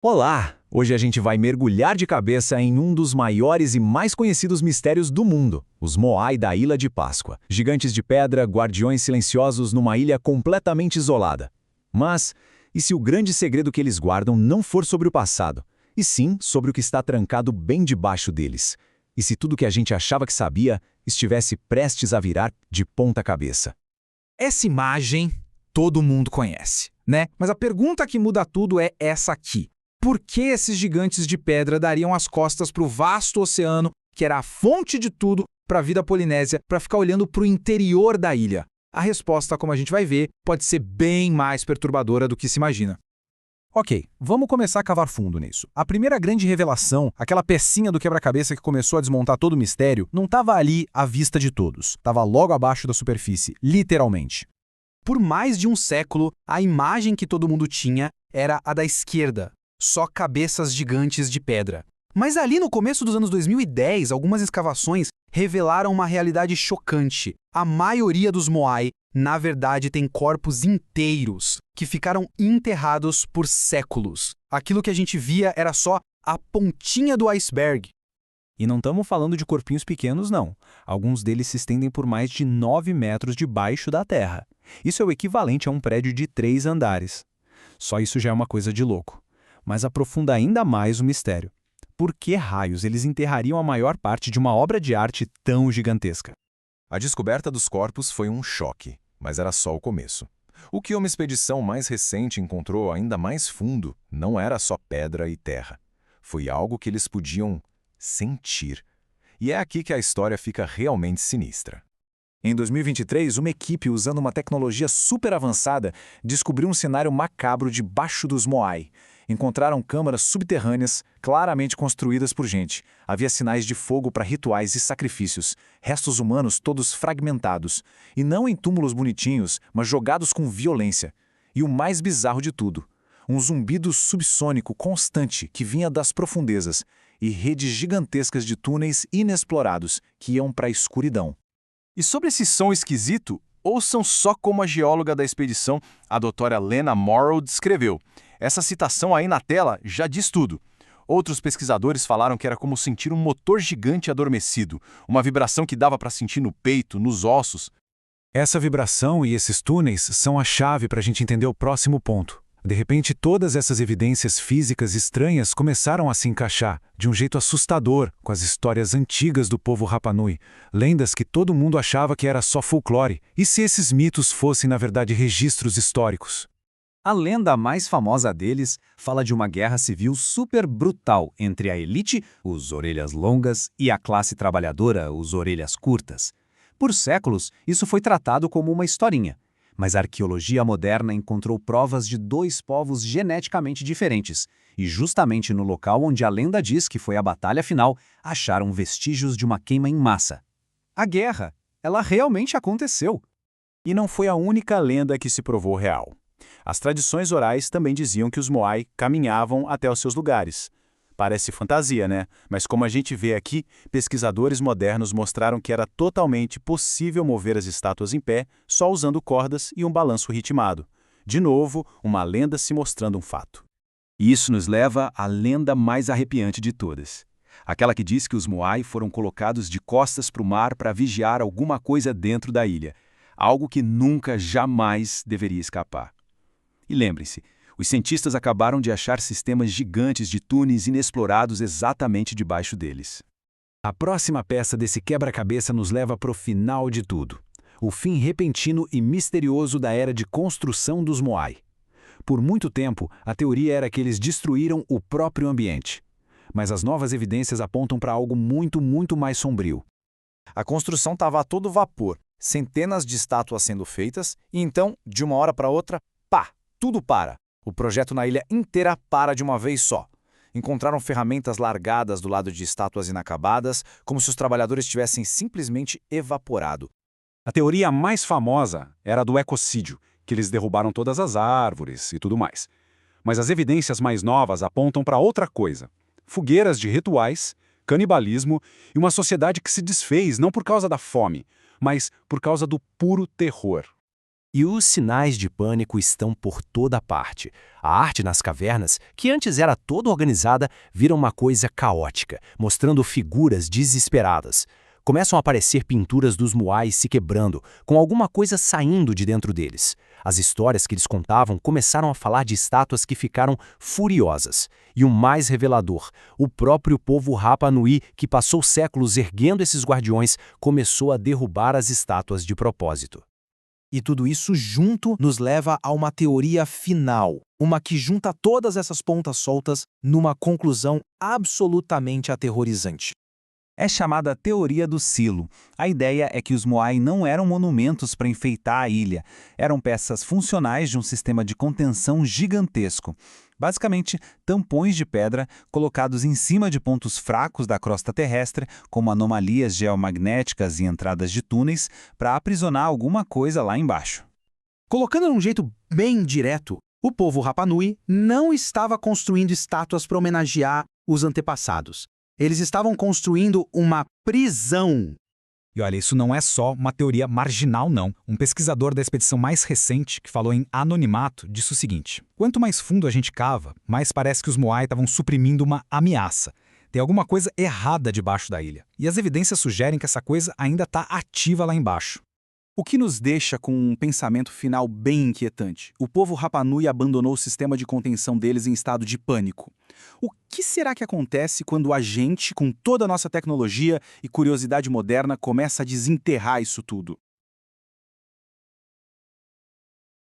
Olá! Hoje a gente vai mergulhar de cabeça em um dos maiores e mais conhecidos mistérios do mundo, os Moai da Ilha de Páscoa. Gigantes de pedra, guardiões silenciosos numa ilha completamente isolada. Mas, e se o grande segredo que eles guardam não for sobre o passado, e sim sobre o que está trancado bem debaixo deles? E se tudo que a gente achava que sabia estivesse prestes a virar de ponta cabeça? Essa imagem todo mundo conhece, né? Mas a pergunta que muda tudo é essa aqui. Por que esses gigantes de pedra dariam as costas para o vasto oceano, que era a fonte de tudo para a vida polinésia, para ficar olhando para o interior da ilha? A resposta, como a gente vai ver, pode ser bem mais perturbadora do que se imagina. Ok, vamos começar a cavar fundo nisso. A primeira grande revelação, aquela pecinha do quebra-cabeça que começou a desmontar todo o mistério, não estava ali à vista de todos. Estava logo abaixo da superfície, literalmente. Por mais de um século, a imagem que todo mundo tinha era a da esquerda. Só cabeças gigantes de pedra. Mas ali no começo dos anos 2010, algumas escavações revelaram uma realidade chocante. A maioria dos Moai, na verdade, tem corpos inteiros, que ficaram enterrados por séculos. Aquilo que a gente via era só a pontinha do iceberg. E não estamos falando de corpinhos pequenos, não. Alguns deles se estendem por mais de 9 metros debaixo da terra. Isso é o equivalente a um prédio de 3 andares. Só isso já é uma coisa de louco. Mas aprofunda ainda mais o mistério. Por que raios eles enterrariam a maior parte de uma obra de arte tão gigantesca? A descoberta dos corpos foi um choque, mas era só o começo. O que uma expedição mais recente encontrou ainda mais fundo não era só pedra e terra. Foi algo que eles podiam sentir. E é aqui que a história fica realmente sinistra. Em 2023, uma equipe usando uma tecnologia super avançada descobriu um cenário macabro debaixo dos Moai. Encontraram câmaras subterrâneas, claramente construídas por gente. Havia sinais de fogo para rituais e sacrifícios, restos humanos todos fragmentados. E não em túmulos bonitinhos, mas jogados com violência. E o mais bizarro de tudo, um zumbido subsônico constante que vinha das profundezas e redes gigantescas de túneis inexplorados que iam para a escuridão. E sobre esse som esquisito, ouçam só como a geóloga da expedição, a doutora Lena Morrow, descreveu. Essa citação aí na tela já diz tudo. Outros pesquisadores falaram que era como sentir um motor gigante adormecido, uma vibração que dava para sentir no peito, nos ossos. Essa vibração e esses túneis são a chave para a gente entender o próximo ponto. De repente, todas essas evidências físicas estranhas começaram a se encaixar, de um jeito assustador, com as histórias antigas do povo Rapa Nui, lendas que todo mundo achava que era só folclore, e se esses mitos fossem, na verdade, registros históricos? A lenda mais famosa deles fala de uma guerra civil super brutal entre a elite, os orelhas longas, e a classe trabalhadora, os orelhas curtas. Por séculos, isso foi tratado como uma historinha. Mas a arqueologia moderna encontrou provas de 2 povos geneticamente diferentes, e justamente no local onde a lenda diz que foi a batalha final, acharam vestígios de uma queima em massa. A guerra, ela realmente aconteceu. E não foi a única lenda que se provou real. As tradições orais também diziam que os Moai caminhavam até os seus lugares. Parece fantasia, né? Mas como a gente vê aqui, pesquisadores modernos mostraram que era totalmente possível mover as estátuas em pé só usando cordas e um balanço ritmado. De novo, uma lenda se mostrando um fato. E isso nos leva à lenda mais arrepiante de todas. Aquela que diz que os Moai foram colocados de costas para o mar para vigiar alguma coisa dentro da ilha. Algo que nunca, jamais deveria escapar. E lembrem-se, os cientistas acabaram de achar sistemas gigantes de túneis inexplorados exatamente debaixo deles. A próxima peça desse quebra-cabeça nos leva para o final de tudo. O fim repentino e misterioso da era de construção dos Moai. Por muito tempo, a teoria era que eles destruíram o próprio ambiente. Mas as novas evidências apontam para algo muito mais sombrio. A construção estava a todo vapor, centenas de estátuas sendo feitas, e então, de uma hora para outra, pá, tudo para. O projeto na ilha inteira para de uma vez só. Encontraram ferramentas largadas do lado de estátuas inacabadas, como se os trabalhadores tivessem simplesmente evaporado. A teoria mais famosa era a do ecocídio, que eles derrubaram todas as árvores e tudo mais. Mas as evidências mais novas apontam para outra coisa. Fogueiras de rituais, canibalismo e uma sociedade que se desfez não por causa da fome, mas por causa do puro terror. E os sinais de pânico estão por toda parte. A arte nas cavernas, que antes era toda organizada, vira uma coisa caótica, mostrando figuras desesperadas. Começam a aparecer pinturas dos Moais se quebrando, com alguma coisa saindo de dentro deles. As histórias que eles contavam começaram a falar de estátuas que ficaram furiosas. E o mais revelador, o próprio povo Rapa Nui, que passou séculos erguendo esses guardiões, começou a derrubar as estátuas de propósito. E tudo isso junto nos leva a uma teoria final, uma que junta todas essas pontas soltas numa conclusão absolutamente aterrorizante. É chamada Teoria do Silo. A ideia é que os Moai não eram monumentos para enfeitar a ilha, eram peças funcionais de um sistema de contenção gigantesco. Basicamente, tampões de pedra colocados em cima de pontos fracos da crosta terrestre, como anomalias geomagnéticas e entradas de túneis, para aprisionar alguma coisa lá embaixo. Colocando de um jeito bem direto, o povo Rapa Nui não estava construindo estátuas para homenagear os antepassados. Eles estavam construindo uma prisão. E olha, isso não é só uma teoria marginal, não. Um pesquisador da expedição mais recente, que falou em anonimato, disse o seguinte: quanto mais fundo a gente cava, mais parece que os Moai estavam suprimindo uma ameaça. Tem alguma coisa errada debaixo da ilha. E as evidências sugerem que essa coisa ainda está ativa lá embaixo. O que nos deixa com um pensamento final bem inquietante. O povo Rapa Nui abandonou o sistema de contenção deles em estado de pânico. O que será que acontece quando a gente, com toda a nossa tecnologia e curiosidade moderna, começa a desenterrar isso tudo?